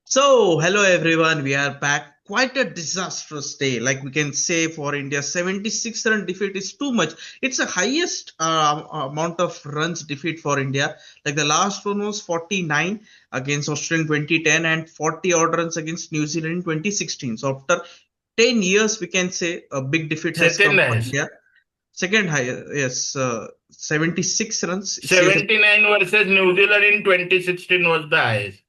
So, hello everyone. We are back. Quite a disastrous day. Like we can say for India, 76 run defeat is too much. It's the highest amount of runs defeat for India. Like the last one was 49 against Australia in 2010 and 40 odd runs against New Zealand in 2016. So after 10 years, we can say a big defeat has Second come for highest. India. Second highest, yes, 76 runs. It says 79 versus New Zealand in 2016 was the highest.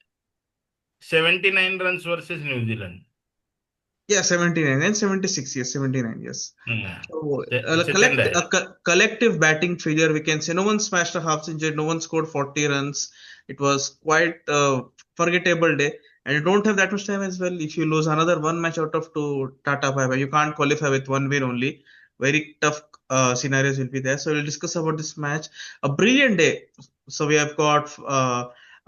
79 runs versus New Zealand. yeah, 79 and 76. Yes, 79. Yes. Yeah. So, Second highest. collective batting failure, we can say. No one smashed a half century, no one scored 40 runs. It was quite a forgettable day. And you don't have that much time as well. If you lose another one match out of two, Tata bye bye. You can't qualify with one win only. Very tough scenarios will be there. So we'll discuss about this match. A brilliant day. So we have got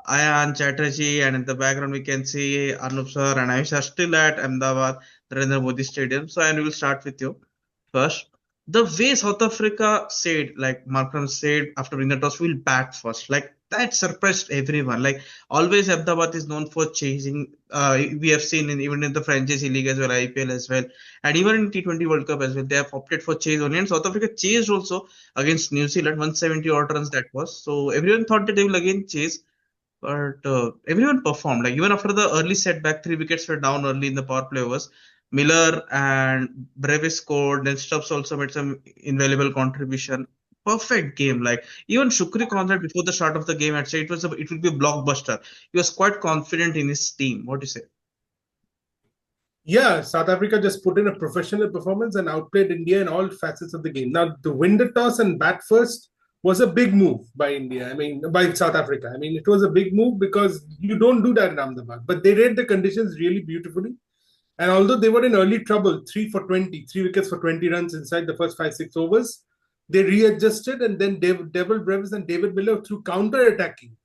Ayan, Chatterjee, and in the background we can see Anup sir and Ayush are still at Ahmedabad, Narendra Modi Stadium. So and we will start with you first. The way South Africa said, like Markram said after winning the toss, we'll bat first. Like that surprised everyone. Like always, Ahmedabad is known for chasing. We have seen even in the franchise league as well, IPL as well, and even in T20 World Cup as well. They have opted for chase only, and South Africa chased also against New Zealand, 170 odd runs that was. So everyone thought that they will again chase, but everyone performed. Like even after the early setback, 3 wickets were down early in the power play overs. Miller and Brevis scored. Then Stubbs also made some invaluable contribution. Perfect game. Like even Shukri Conrad before the start of the game had said it will be a blockbuster. He was quite confident in his team. What do you say? Yeah, South Africa just put in a professional performance and outplayed India in all facets of the game. Now, to win the toss and bat first was a big move by India. I mean, by South Africa. I mean, it was a big move because you don't do that in Ahmedabad. But they read the conditions really beautifully. And although they were in early trouble, 3 wickets for 20 runs inside the first 5, 6 overs, they readjusted and then Devil Brevis and David Miller through counter attacking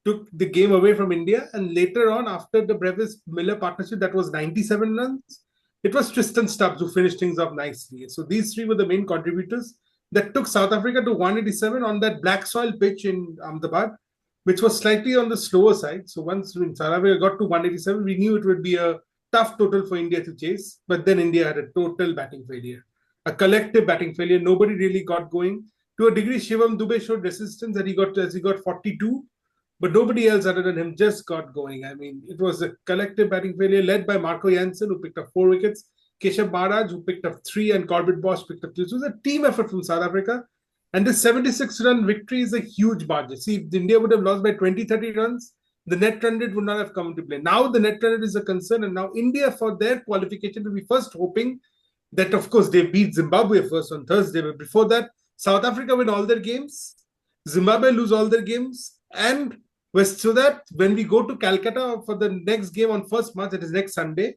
took the game away from India. And later on, after the Brevis Miller partnership, that was 97 runs. It was Tristan Stubbs who finished things off nicely. So these three were the main contributors that took South Africa to 187 on that black soil pitch in Ahmedabad, which was slightly on the slower side. So once South Africa got to 187, we knew it would be a tough total for India to chase. But then India had a total batting failure, a collective batting failure. Nobody really got going. To a degree, Shivam Dube showed resistance that he got 42, but nobody else other than him just got going. I mean, it was a collective batting failure led by Marco Jansen, who picked up 4 wickets, Keshav Maharaj, who picked up three, and Corbett Bosch picked up two. So it was a team effort from South Africa. And this 76-run victory is a huge margin. See, if India would have lost by 20, 30 runs, the net run rate would not have come into play. Now the net run rate is a concern, and now India, for their qualification, will be first hoping that, of course, they beat Zimbabwe first on Thursday. But before that, South Africa win all their games, Zimbabwe lose all their games, and so that when we go to Calcutta for the next game on 1st March, that is next Sunday,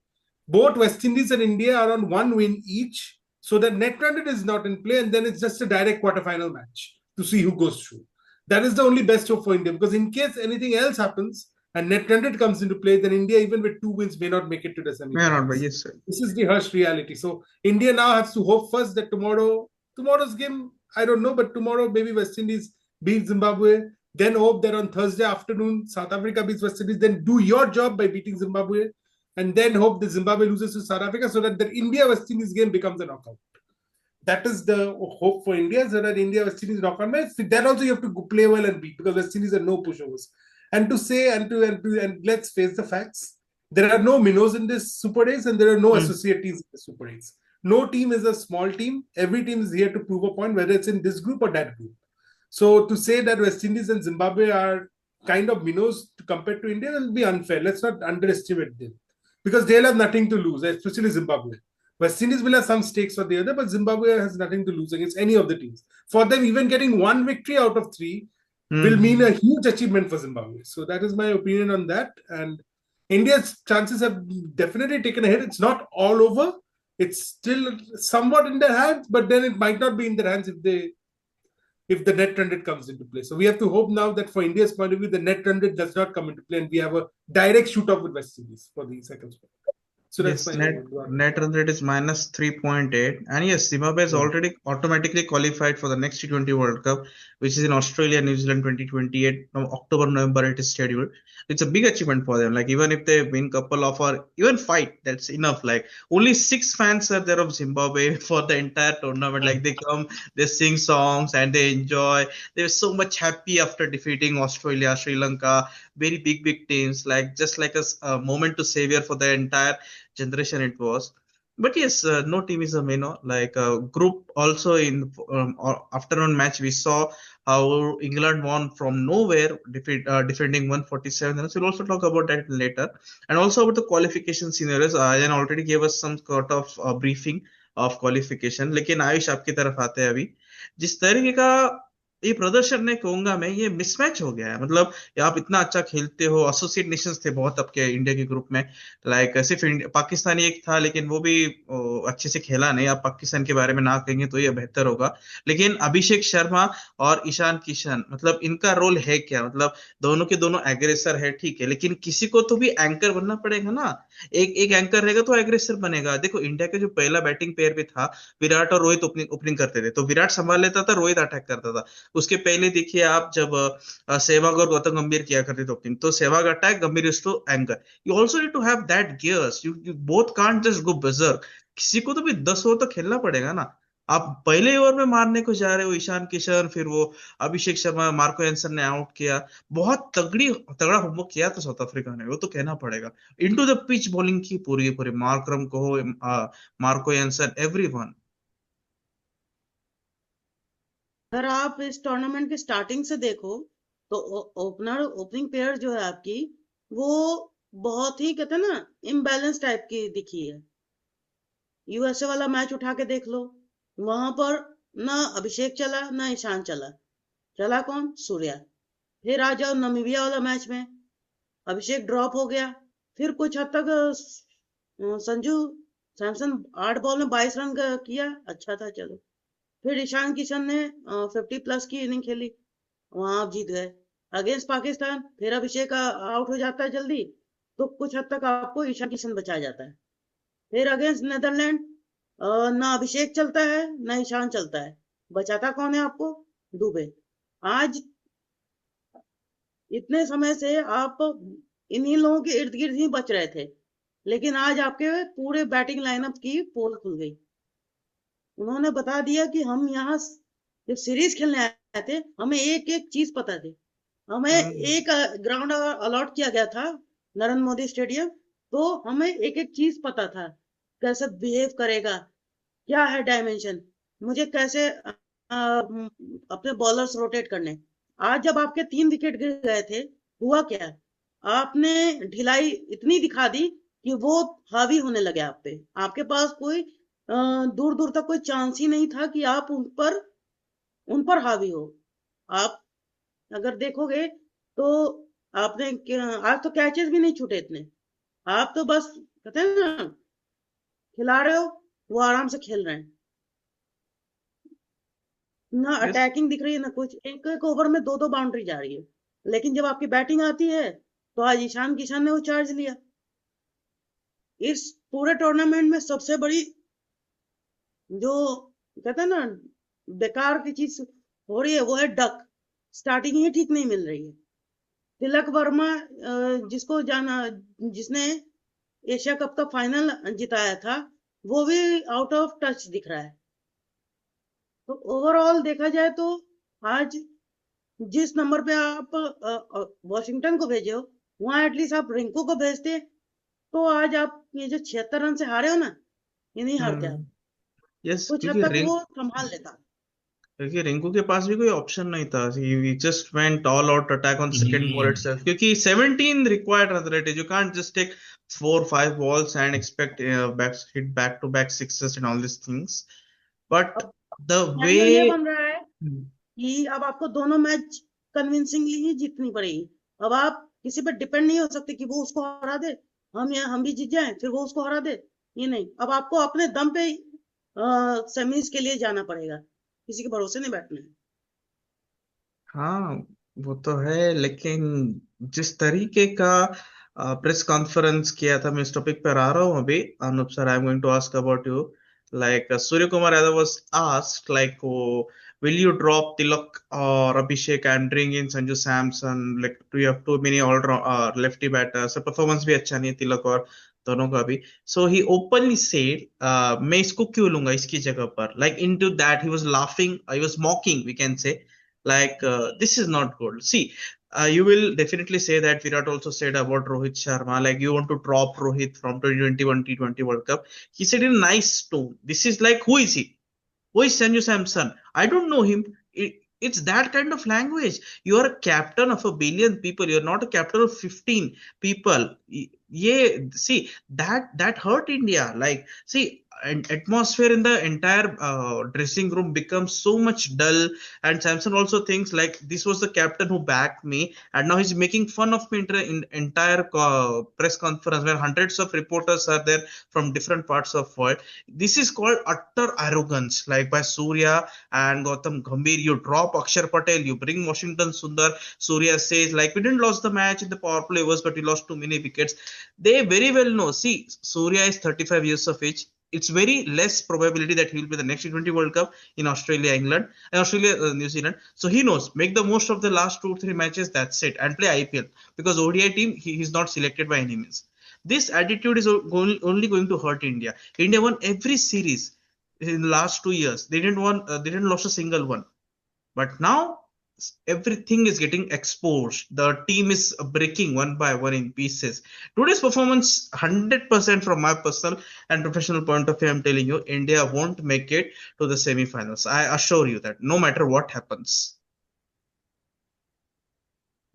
both West Indies and India are on one win each. So that net run rate is not in play, and then it's just a direct quarterfinal match to see who goes through. That is the only best hope for India, because in case anything else happens and net run rate comes into play, then India, even with 2 wins, may not make it to the Yeah, not bad. semi-finals. Yes, sir. This is the harsh reality. So India now has to hope first that tomorrow's game, I don't know, but tomorrow maybe West Indies beat Zimbabwe. Then hope that on Thursday afternoon, South Africa beats West Indies. Then do your job by beating Zimbabwe. And then hope that Zimbabwe loses to South Africa so that the India-West Indies game becomes a knockout. That is the hope for India, so that India-West Indies knockout match. Then also you have to play well and beat, because West Indies are no pushovers. And to say and let's face the facts, there are no minnows in this Super 8s, and there are no Hmm. associate teams in the Super 8s. No team is a small team. Every team is here to prove a point, whether it's in this group or that group. So to say that West Indies and Zimbabwe are kind of minnows compared to India will be unfair. Let's not underestimate them, because they'll have nothing to lose, especially Zimbabwe. West Indies will have some stakes for the other, but Zimbabwe has nothing to lose against any of the teams. For them, even getting one victory out of three will mean Hmm. a huge achievement for Zimbabwe. So that is my opinion on that. And India's chances have definitely taken a hit. It's not all over. It's still somewhat in their hands, but then it might not be in their hands if the net run rate comes into play. So we have to hope now that for India's point of view, the net run rate does not come into play, and we have a direct shoot off with West Indies for the second spot. So that's Yes, my net run rate is minus 3.8. And yes, Zimbabwe has already automatically qualified for the next T20 World Cup, which is in Australia, New Zealand 2028. From October, November, it is scheduled. It's a big achievement for them. Like, even if they win couple of or even fight, that's enough. Like, only 6 fans are there of Zimbabwe for the entire tournament. Like, they come, they sing songs and they enjoy. They're so much happy after defeating Australia, Sri Lanka, very big teams. Like, just like a moment to savior for the entire generation it was. But yes, no team is a like group also in afternoon match we saw how England won from nowhere, defending 147 runs. We'll also talk about that later, and also about the qualification scenarios. Ayan already gave us some sort of briefing of qualification. लेकिन आयुष आपकी तरफ आते हैं अभी जिस तरीके का ये प्रदर्शन नहीं कहूंगा मैं, ये मिसमैच हो गया है। मतलब आप इतना अच्छा खेलते हो, एसोसिएट नेशंस थे बहुत आपके इंडिया के ग्रुप में। लाइक सिर्फ पाकिस्तानी एक था, लेकिन वो भी अच्छे से खेला नहीं। आप पाकिस्तान के बारे में ना कहेंगे तो ये बेहतर होगा। लेकिन अभिषेक शर्मा और ईशान किशन, मतलब इनका रोल है क्या? मतलब दोनों के दोनों एग्रेसर है, ठीक है, लेकिन किसी को तो भी एंकर बनना पड़ेगा ना। एक एक एंकर रहेगा तो एग्रेसर बनेगा। देखो, इंडिया का जो पहला बैटिंग पेयर भी था, विराट और रोहित ओपनिंग ओपनिंग करते थे, तो विराट संभाल लेता था, रोहित अटैक करता था। उसके पहले देखिए आप, जब सहवाग और गौतम गंभीर किया करते थे ओपनिंग, तो Sehwag attack, Gambhir is to anchor. You also need to have that gears, you both can't just go berserk। किसी को तो भी 10 ओवर तो खेलना पड़ेगा ना। आप पहले ओवर में मारने को जा रहे हो ईशान किशन, फिर वो अभिषेक शर्मा, मार्को एंसन ने आउट किया। बहुत तगड़ा होमवर्क किया था साउथ अफ्रीका ने, वो तो कहना पड़ेगा। इनटू द पिच बॉलिंग की पूरी पूरी, मार्करम को हो, मार्को एंसन, एवरीवन। अगर आप इस टूर्नामेंट की स्टार्टिंग से देखो तो ओपनिंग पेयर जो है आपकी, वो बहुत ही कहते हैं ना इम्बैलेंस टाइप की दिखी है। यूएसए वाला मैच उठा के देख लो, वहां पर ना अभिषेक चला ना ईशान चला। चला कौन? सूर्या। फिर आ जाओ नमीबिया वाला मैच में, अभिषेक ड्रॉप हो गया। फिर कुछ हद तक संजू सैमसन 8 बॉल में 22 रन किया, अच्छा था, चलो। फिर ईशान किशन ने 50 प्लस की इनिंग खेली, वहां आप जीत गए। अगेंस्ट पाकिस्तान फिर अभिषेक आउट हो जाता है जल्दी, तो कुछ हद तक आपको ईशान किशन बचा जाता है। फिर अगेंस्ट नेदरलैंड ना अभिषेक चलता है ना ईशान चलता है, बचाता कौन है आपको? दुबे। आज इतने समय से आप इन्हीं लोगों के इर्द गिर्द ही बच रहे थे, लेकिन आज आपके पूरे बैटिंग लाइनअप की पोल खुल गई। उन्होंने बता दिया कि हम यहाँ जब सीरीज खेलने आए थे, हमें एक एक चीज पता थी। हमें एक ग्राउंड अलॉट किया गया था, नरेंद्र मोदी स्टेडियम, तो हमें एक एक चीज पता था, कैसे बिहेव करेगा, क्या है डायमेंशन, मुझे कैसे अपने बॉलर्स रोटेट करने। आज जब आपके 3 विकेट गिर गए थे, हुआ क्या? आपने ढिलाई इतनी दिखा दी कि वो हावी होने लगे आप पे। आपके पास कोई दूर दूर तक कोई चांस ही नहीं था कि आप उन पर हावी हो। आप अगर देखोगे तो आपने आज तो कैचेस भी नहीं छूटे इतने। आप तो बस कहते हैं ना, खिला रहे हो, वो आराम से खेल रहे हैं, ना यस, अटैकिंग दिख रही है ना कुछ। एक एक ओवर में 2-2 बाउंड्री जा रही है, लेकिन जब आपकी बैटिंग आती है तो आज ईशान किशन ने वो चार्ज लिया। इस पूरे टूर्नामेंट में सबसे बड़ी जो कहते हैं ना बेकार की चीज हो रही है, वो है डक। स्टार्टिंग ही ठीक नहीं मिल रही है। तिलक वर्मा जिसको जाना, जिसने एशिया कप का फाइनल जिताया था, वो भी आउट ऑफ टच दिख रहा है। तो ओवरऑल देखा जाए तो आज जिस नंबर पे आप वॉशिंगटन को भेजे हो, वहां एटलीस्ट आप रिंकू को भेजते, तो आज आप ये जो 76 रन से हारे हो ना, ये नहीं हारते आप। यस, कुछ हद तक वो संभाल लेता। क्योंकि रिंकू के पास भी कोई ऑप्शन नहीं था। He just went all out attack on second ball itself, क्योंकि 17 रिक्वायर्ड रन रेट है। You can't just take 4-5 balls and expect back to back sixes and all these things. But अब the सिनेरियो ये way बन रहा है कि अब आपको दोनों मैच कन्विंसिंगली ही जीतनी पड़ेगी। अब आप किसी पर डिपेंड नहीं हो सकते कि वो उसको हरा दे, हम भी जीत जाएं, फिर वो उसको हरा दे। ये नहीं, अब आपको अपने दम पे सेमीज के लिए जाना पड़ेगा, किसी के भरोसे नहीं बैठना है। हाँ, वो तो है, लेकिन जिस तरीके का प्रेस कॉन्फ्रेंस किया था, मैं इस टॉपिक पर आ रहा हूँ अभी। Anup sir, I am going to ask about you. Like Surya Kumar Yadav was asked, like, oh, will you drop Tilak or Abhishek and bring in Sanju Samson? Like, do you have too many all lefty batters? So performance भी अच्छा नहीं है तिलक और दोनों का भी। So he openly said, मैं इसको क्यों लूंगा इसकी जगह पर? Like into that he was laughing, he was mocking, we can say, like, this is not good. See, you will definitely say that Virat also said about Rohit Sharma, like you want to drop Rohit from 2021 T20 World Cup. He said in a nice tone, this is like, who is he? Who is Sanju Samson? I don't know him. It's that kind of language. You are a captain of a billion people. You're not a captain of 15 people. Yeah, see, that hurt India. Like, see, an atmosphere in the entire dressing room becomes so much dull. And Samson also thinks like this was the captain who backed me, and now he's making fun of me in entire press conference where hundreds of reporters are there from different parts of world. This is called utter arrogance, like by Surya and Gautam Gambhir. You drop Akshar Patel, you bring Washington Sundar. Surya says, like, we didn't lose the match in the power play overs, but we lost too many wickets. They very well know. See, Surya is 35 years of age. It's very less probability that he will be the next T20 World Cup in Australia, England, and Australia, New Zealand. So he knows, make the most of the last 2 3 matches. That's it, and play IPL, because ODI team he's not selected by any means. This attitude is only going to hurt India. India won every series in the last 2 years. They didn't lose a single one. But now everything is getting exposed. The team is breaking one by one in pieces. Today's performance, 100% from my personal and professional point of view, I'm telling you, India won't make it to the semi-finals. I assure you that, no matter what happens.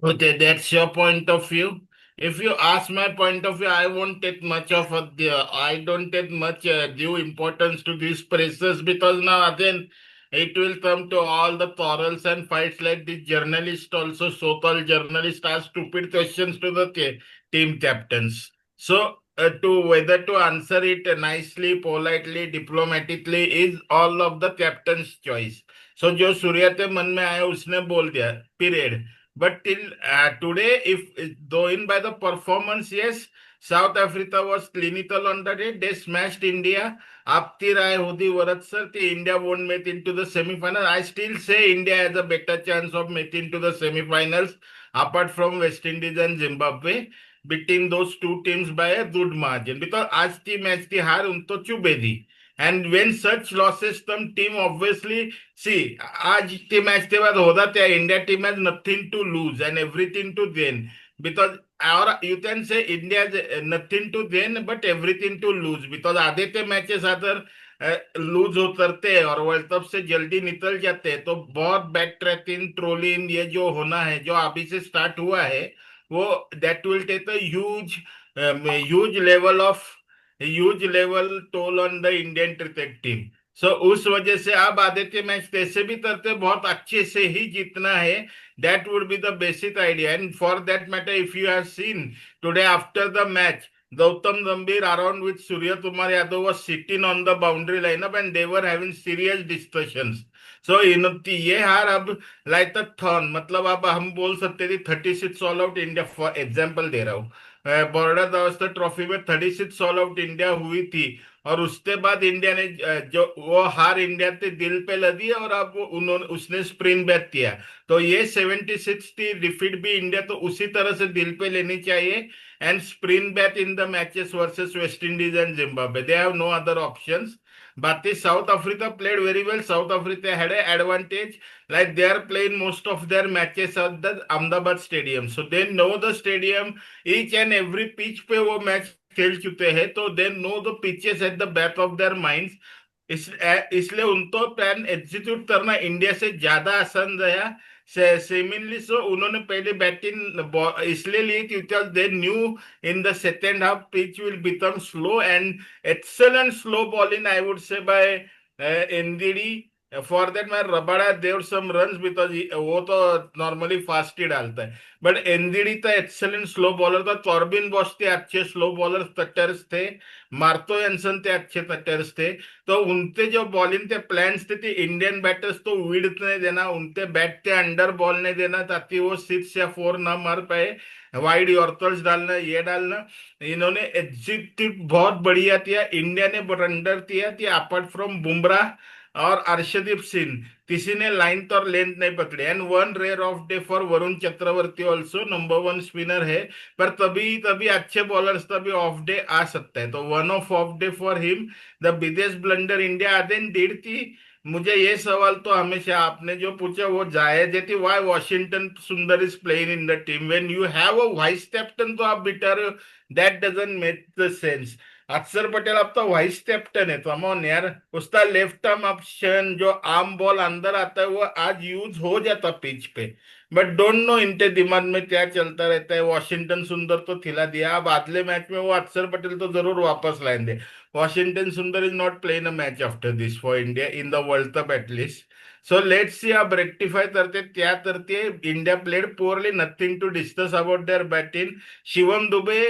Okay, that's your point of view. If you ask my point of view, I won't take much of I don't take much due importance to these pressures, because now again it will come to all the quarrels and fights, like the journalist also, so-called journalists ask stupid questions to the team captains. So to whether to answer it nicely, politely, diplomatically is all of the captain's choice. So जो सूर्या के मन में आया उसने बोल दिया, period. But till today, if though in by the performance, yes, South Africa was clinical on the day. They smashed India. Apti Rai Hodi Varat sir, India won't make into the semi-final. I still say India has a better chance of making into the semi-finals, apart from West Indies and Zimbabwe, beating those two teams by a good margin. Because आज की match की हार उनको चुभे दी. And when such losses come, team obviously see, आज के match के बाद होता क्या, India team has nothing to lose and everything to gain, because और you can say India nothing to gain but everything to lose, because आधे के matches अगर लूज उतरते हैं और वर्ल्ड कप से जल्दी निकल जाते हैं तो बहुत बैक ट्रैकिंग ट्रोलिंग ये जो होना है, जो अभी से स्टार्ट हुआ है, वो that will take a huge level of huge level toll on the Indian cricket team. So उस वजह से आप आदित्य मैच कैसे भी करते बहुत अच्छे से ही जीतना है. That would be the basic idea. And for that matter, if you have seen today after the match, Gautam Gambhir around with Surya Kumar Yadav was sitting on the boundary lineup and they were having serious discussions. So ये हार अब like a thorn, मतलब अब हम बोल सकते थे 36 all out India, for example दे रहा हूँ. बॉर्डर गावस्कर ट्रॉफी में 36 ऑल आउट इंडिया हुई थी और उसके बाद इंडिया ने जो वो हार इंडिया के दिल पे लगी और अब उन्होंने उसने स्प्रिंग बैक किया. तो ये 76 की डिफीट भी इंडिया तो उसी तरह से दिल पे लेनी चाहिए and sprint back in the matches versus West Indies and Zimbabwe. They have no other options. But the South Africa played very well. South Africa had an advantage. Like they are playing most of their matches at the Ahmedabad Stadium. So they know the stadium. Each and every pitch पे वो match खेल चुके हैं. तो they know the pitches at the back of their minds. इसलिए उनको plan execute करना India से ज्यादा आसान रहा. सेमिनली सो उन्होंने पहले बैटिंग इसलिए ली क्योंकि they knew in the second half pitch will become slow and excellent slow bowling I would say by Ngidi for that मैं रबाडा देव सम रन्स बिकॉज वो तो नॉर्मली फास्ट ही डालता है, बट एनडीडी तो एक्सेलेंट स्लो बॉलर था, Corbin Bosch थे अच्छे स्लो बॉलर कटर्स थे, मार्तो एंसन थे अच्छे कटर्स थे। तो उनके जो बॉलिंग थे प्लान्स थे इंडियन बैटर्स तो विड्थ नहीं देना, उनके बैट के अंडर बॉल नहीं देना ताकि वो 6 या 4 ना मार पाए, वाइड यॉर्कर्स डालना ये डालना। इन्होंने एग्जीक्यूट बहुत बढ़िया किया, इंडिया ने बरंडर किया कि अपार्ट फ्रॉम बुमराह और अर्शदीप सिंह किसी ने लाइन और लेंथ नहीं पकड़ी। And one rare off day for Varun Chakravarthy also, number 1 spinner है, पर तभी तभी अच्छे बॉलर्स तभी ऑफ डे आ सकता है, तो one of day for him. The biggest blunder India अदेन डिड थी। मुझे ये सवाल तो हमेशा आपने जो पूछा वो जायज है, थी Y Washington Sundar is playing in the team when you have a vice captain, तो आप bitter, that doesn't make the sense. अक्षर पटेल अब तो वाइस कैप्टन है, तो अमोन यार उसका लेफ्ट आर्म ऑप्शन जो आर्म बॉल अंदर आता है वो आज यूज हो जाता पिच पे, बट डोंट नो इनके दिमाग में क्या चलता रहता है। वॉशिंगटन सुंदर तो खिला दिया, अब अगले मैच में वो अक्षर पटेल तो जरूर वापस लाएंगे। Washington Sundar is not playing a match after this for India in the World Cup at least. So let's see अब रेक्टिफाई करते क्या करते है। India played poorly, nothing to discuss about their batting. Shivam Dube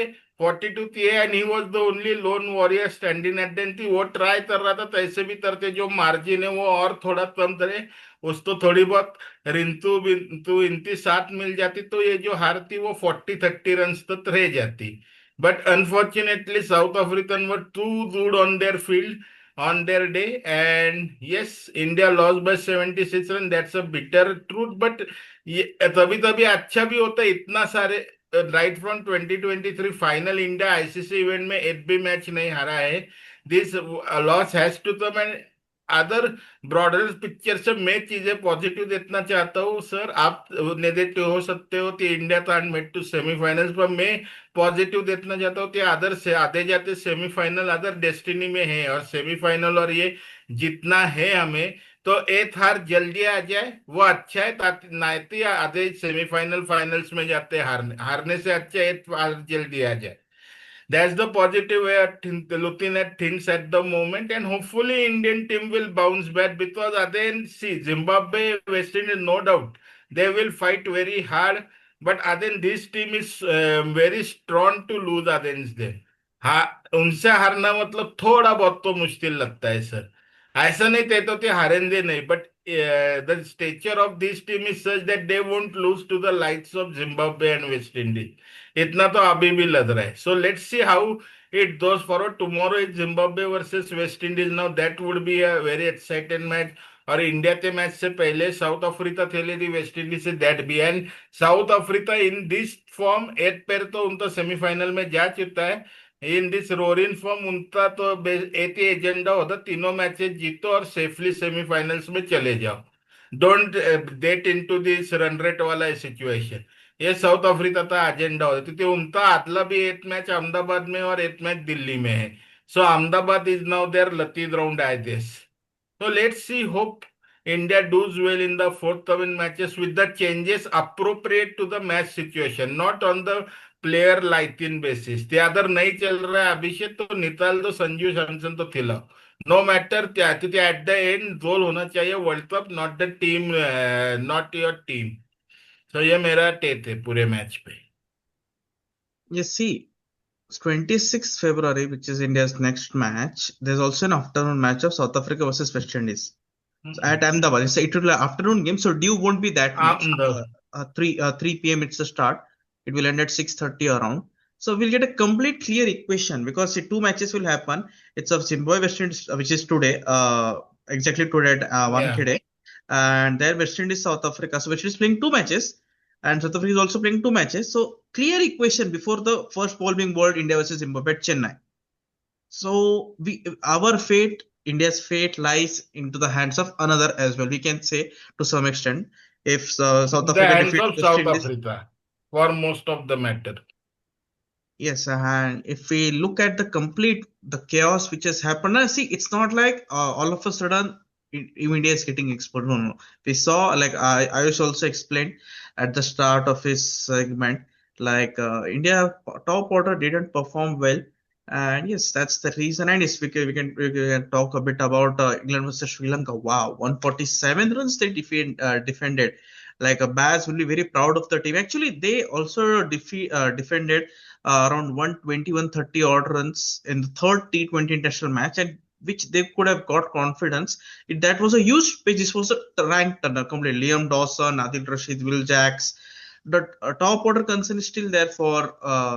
42 थी and he was the only lone warrior standing at then थी, वो try कर रहा था तैसे भी करते जो मार्जिन है वो और थोड़ा कम करे, उसको थोड़ी बहुत रिंतु बिंतु इनकी साथ मिल जाती तो ये जो हार थी वो 40-30 रन तक रह जाती। But unfortunately South African were too good on their field on their day, and yes, India lost by 76 run, that's a bitter truth, but ये तभी तभी अच्छा भी होता है इतना सारे। Right from 2023 final India ICC event में एक भी मैच नहीं हारा है। This loss has to come and other broader picture से मैं चीजें पॉजिटिव देखना चाहता हूँ। सर आप नेगेटिव हो सकते हो कि India can't make to semifinals, पर मैं पॉजिटिव देखना चाहता हूँ कि अदर से आते जाते सेमीफाइनल अदर डेस्टिनी में है, और सेमीफाइनल और ये जितना है हमें, तो एक हार जल्दी आ जाए वो अच्छा है, ताकि नाइती आधे सेमीफाइनल फाइनल्स में जाते हैं, हारने हारने से अच्छा एक हार जल्दी आ जाए। That's the positive way of looking at things at the moment, and hopefully Indian team will bounce back because again, see Zimbabwe, West Indies, no doubt they will fight very hard, but again this team is very strong to lose against them. हाँ, उनसे हारना मतलब थोड़ा बहुत तो मुश्किल लगता है सर, ऐसा नहीं थे तो ते हारेंगे नहीं, but the stature of this team is such that they won't lose to the likes of Zimbabwe and West Indies, इतना तो अभी भी लग रहा है। So let's see how it goes forward. Tomorrow is Zimbabwe versus West Indies, now that would be a very excited match. और India के match से पहले साउथ अफ्रीका खेले थी वेस्ट इंडीज से, that be, and South Africa in this form एक पैर तो उनका सेमीफाइनल में जा चुका है, इन दिस रोरिन फॉर्म उनका तो एक ही एजेंडा होता तीनों मैचेस जीतो और सेफली सेमीफाइनल्स में चले जाओ, don't get into this run rate वाला सिचुएशन। ये साउथ अफ्रीका का एजेंडा होता क्योंकि उनका आतला भी एक मैच अहमदाबाद में और एक मैच दिल्ली में है। So Ahmedabad is now their lucky ground I this. So let's see. Hope India does well in the forthcoming matches with the changes appropriate to the match situation, not on the player liking basis. The other नहीं चल रहा है अभिषेक तो निकाल दो, संजू सैमसन तो खिलाओ। No matter क्या, क्योंकि एट द एंड गोल होना चाहिए world cup, not the team, not your team. तो ये मेरा टेक है पूरे मैच पे। Yes, see, 26th February, which is India's next match, there's also an afternoon match of South Africa versus West Indies. So at Ahmedabad, so it will be an afternoon game, so due won't be that much. 3 p.m. it's the start. It will end at 6:30 around. So we'll get a complete clear equation because see, two matches will happen. It's of Zimbabwe West Indies, which is today, exactly today at Yeah. 1 today, and there West Indies South Africa. So West Indies playing two matches, and South Africa is also playing two matches. So clear equation before the first ball being bowled, India versus Zimbabwe at Chennai. So our fate, India's fate lies into the hands of another as well. We can say to some extent, if South The Africa hands defeats of West South Indies, Africa for most of the matter. yes, and if we look at the complete the chaos which has happened, see, it's not like all of a sudden India is getting exposed. No, no. We saw like Ayush also explained at the start of his segment, like India top order didn't perform well, And yes, that's the reason. And yes, we can talk a bit about England versus Sri Lanka. Wow, 147 runs they defended. Like Baz will be very proud of the team. Actually, they also defended around 120, 130 odd runs in the third T20 international match, and which they could have got confidence. That was a huge pitch. This was a ranked complete. Liam Dawson, Adil Rashid, Will Jacks. The top order concern is still there for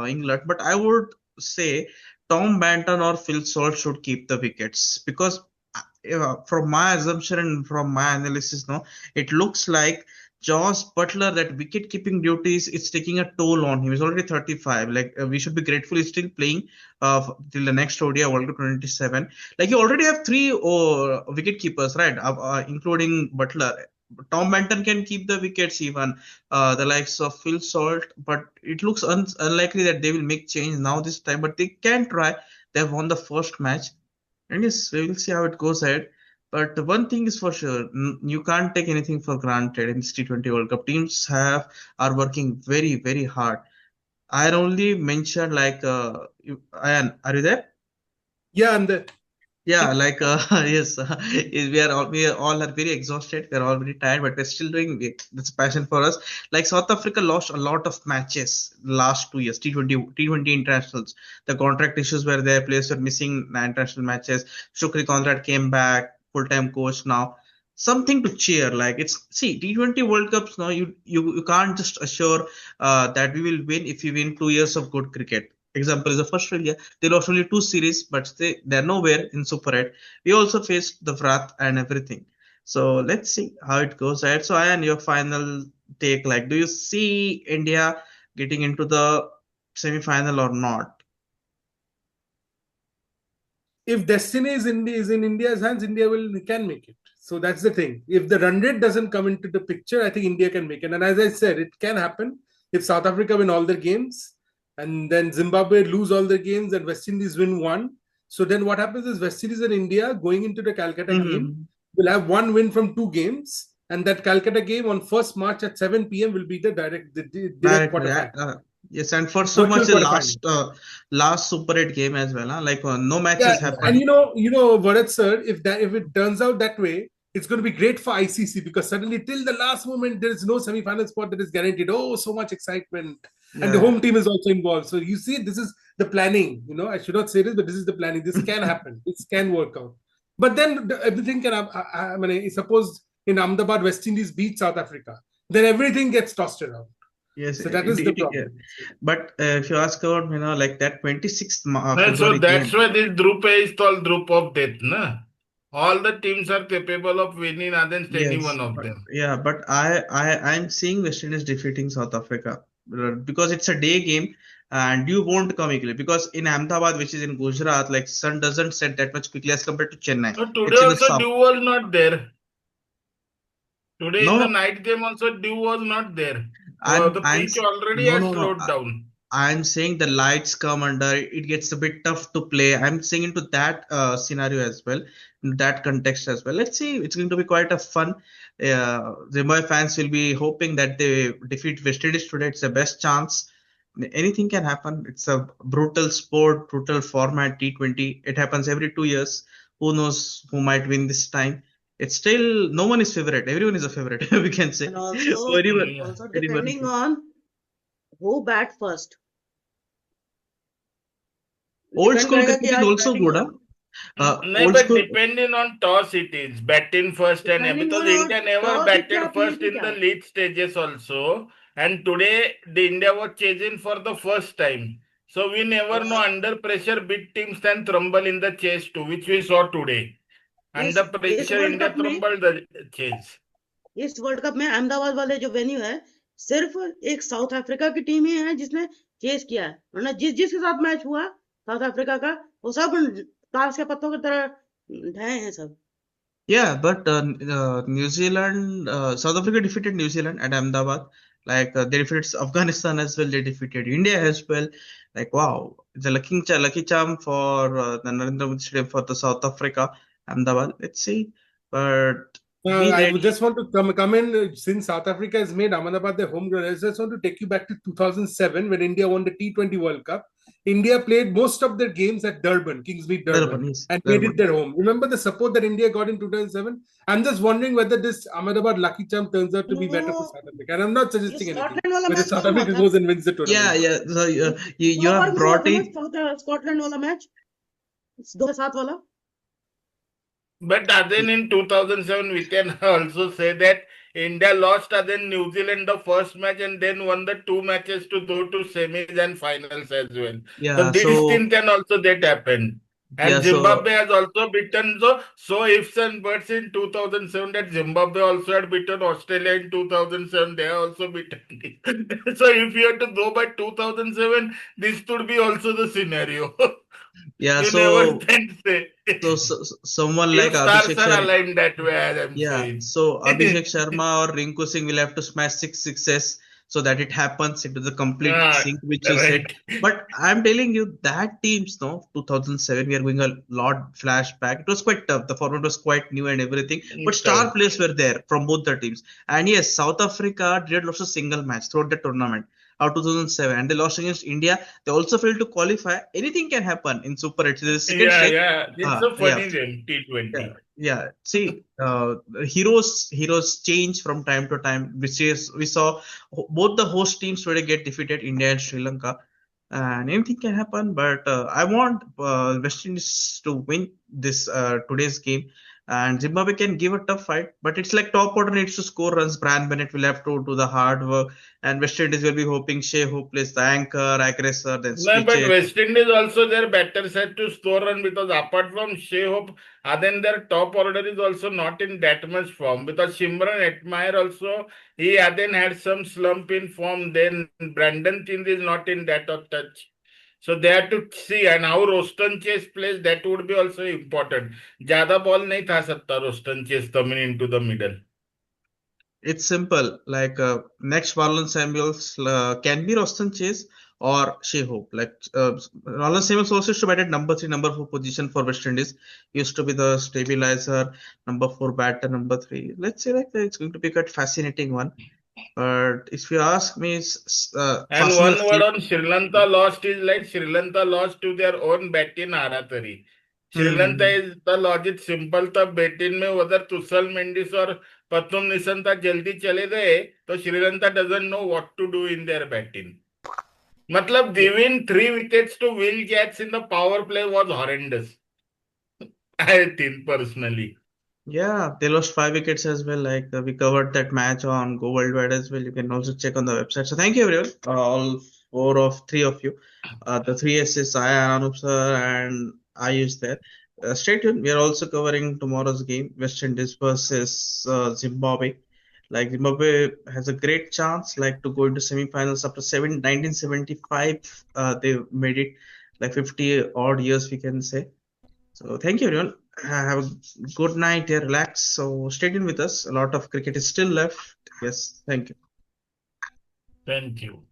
England, but I would say Tom Banton or Phil Salt should keep the wickets because from my assumption and from my analysis, no, it looks like Josh Butler, that wicket keeping duties, is taking a toll on him. He's already 35. Like we should be grateful he's still playing till the next ODI World Cup 27. Like you already have three wicket keepers, right? Including Butler. Tom Banton can keep the wickets, even the likes of Phil Salt, but it looks unlikely that they will make change now this time. But they can try. They have won the first match, and yes, we will see how it goes ahead. But one thing is for sure, you can't take anything for granted in this T20 World Cup. Teams are working very, very hard. I only mentioned like Ayan, are you there? Yeah, and Yeah, like yes, we all are very exhausted. We're all very tired, but we're still doing it. That's passion for us. Like South Africa lost a lot of matches last 2 years, T20 internationals. The contract issues were there. Players were missing international matches. Shukri Conrad came back, full-time coach now. Something to cheer. Like it's see T20 World Cups now. You can't just assure that we will win if we win 2 years of good cricket. Example is of Australia. They lost only two series, but they're nowhere in Super 8. We also faced the wrath and everything. So let's see how it goes ahead. So Ayan, your final take, like, do you see India getting into the semi-final or not? if destiny is in India's hands, India can make it. So that's the thing. If the run rate doesn't come into the picture, I think India can make it. And as I said, it can happen if South Africa win all their games, and then Zimbabwe lose all their games, and West Indies win one. So then what happens is West Indies and India going into the Calcutta game will have one win from two games, and that Calcutta game on 1st March at 7 p.m. will be the direct Direct, quarterfinal. yes, and for so much Virtual the quarterfinal. last Super 8 game as well, huh? Like no Yeah, matches and happened. Varad sir, if it turns out that way, it's going to be great for ICC because suddenly till the last moment there is no semi-final spot that is guaranteed. Oh, so much excitement, and the Yeah. home team is also involved. So you see, this is the planning. I should not say this, but this is the planning. This can happen. This can work out. But then everything can. I mean, suppose in Ahmedabad, West Indies beat South Africa, then everything gets tossed around. Yes, So that is the problem. But if you ask about, like that 26th So February that's game. why this group A is called group of death, na? All the teams are capable of winning against any Yes, one of them. yeah, but I'm seeing West Indies defeating South Africa because it's a day game and you won't come equally because in Ahmedabad, which is in Gujarat, like sun doesn't set that much quickly as compared to Chennai. So today It's in the also south. dew was not there. Today in the No, night game also dew was not there. I'm The I'm pitch already no has no no. slowed down. I'm saying the lights come under, it gets a bit tough to play. I'm saying into that scenario as well, in that context as well. Let's see, it's going to be quite a fun. Zimbabwe fans will be hoping that they defeat West Indies today. It's the best chance. Anything can happen. It's a brutal sport, brutal format, T20. It happens every 2 years. Who knows who might win this time? It's still, no one is favorite. Everyone is a favorite, we can say. And also, Anyone, also anyone. depending on who bat first. Old Depend school करेगा cricket कि is आज also batting good, कौन. No, old but school. depending on toss it is. Batting first and Depending because on India never toss batted क्या first field in क्या. the lead stages also. And today the India was chasing for the first time. So we never know under pressure big teams can crumble in the chase too, which we saw today. Under इस pressure world India cup में crumbled the chase. इस world cup में अहमदाबाद वाले जो venue है सिर्फ एक south Africa की टीम ही है जिसने चेस किया है, वरना जिसके साथ मैच हुआ साउथ अफ्रीका का वो सब ताश के पत्तों की तरह ढहे हैं सब. Yeah, but New Zealand, South Africa defeated New Zealand at Ahmedabad. Like they defeated Afghanistan as well. They defeated India as well. Like wow, it's a lucky charm for the Narendra Modi Stadium for the South Africa Ahmedabad. Let's see, but be I would ready. just want to come in since South Africa has made Ahmedabad their home ground. I just want to take you back to 2007 when India won the T20 World Cup. India played most of their games at Durban, Kingsmead Durban, Yes, and made Durban. it their home. Remember the support that India got in 2007? I'm just wondering whether this Ahmedabad Lucky Charm turns out to be better for no, South Africa. And I'm not ये suggesting anything. Scotland वाला Whether match South कब हुआ Africa था? goes and wins the Yeah, tournament. yeah. So you कब have organise हुआ brought था in. ना Scotland वाला मैच 2007 वाला? But then in 2007, we can also say that India lost then New Zealand the first match and then won the two matches to go to semis and finals as well. So Yeah, this so thing can also that happen. yeah, And so Zimbabwe has also beaten so ifs and buts in 2007 that Zimbabwe also had beaten Australia in 2007. They are also beaten. So if you have to go by 2007, this could be also the scenario. yeah, You never so can say. someone like If stars Abhishek are Sharma. aligned that way, as I'm Yeah, saying. so Abhishek Sharma or Rinku Singh will have to smash six sixes so that it happens into the complete Ah, sync which you said. right. But I'm telling you that teams, no, 2007, we are going a lot flashback. It was quite tough. The format was quite new and everything, but star Tough. players were there from both the teams. And yes, South Africa did lose a single match throughout the tournament. Out 2007, and they lost against India. They also failed to qualify. Anything can happen in Super 8. The second Yeah, stage. yeah. It's a Yeah, funny game, yeah, T20. yeah. See, heroes change from time to time. We saw both the host teams today get defeated, India and Sri Lanka, and anything can happen. But I want West Indies to win this today's game, and Zimbabwe can give a tough fight. But it's like top order needs to score runs. Brian Bennett will have to do the hard work, and West Indies will be hoping Shea who plays the anchor, aggressor, then No, but switches. West Indies also their better set to score run because apart from Shea Hope, then their top order is also not in that much form because Shimran Atmayer also he then had some slump in form. Then Brandon Chin is not in that of touch. So they have to see and how Roston Chase plays that would be also important. ज्यादा ball नहीं था सकता Roston Chase coming into the middle. It's simple. Like next Marlon Samuels can be Roston Chase or Shea Hope. Like Marlon Samuels also used to bat at number 3, number 4 position for West Indies. Used to be the stabilizer, number 4 batter, number 3. Let's say like it's going to be quite fascinating one. But if you ask me, And fasten your one word seat. on Sri Lanka lost is like Sri Lanka lost to their own batting Haratari. Sri Lanka Hmm. is the logic simple था batting में उधर तुसल मेंडिस और पतुम निशंता जल्दी चले गए तो Sri Lanka doesn't know what to do in their batting. मतलब giving 3 wickets to Will Jacks in the power play was horrendous. I think personally. Yeah, they lost 5 wickets as well. Like we covered that match on Go Worldwide as well. You can also check on the website. So thank you everyone, all three of you, the three S's, Ayan, Anup sir, and Ayush there. Stay tuned. We are also covering tomorrow's game, West Indies versus Zimbabwe. Like Zimbabwe has a great chance, like to go into semi-finals after 1975. They made it like 50 odd years, we can say. So thank you everyone. Have a good night. Yeah, relax. So stay tuned with us. A lot of cricket is still left. Yes, thank you. Thank you.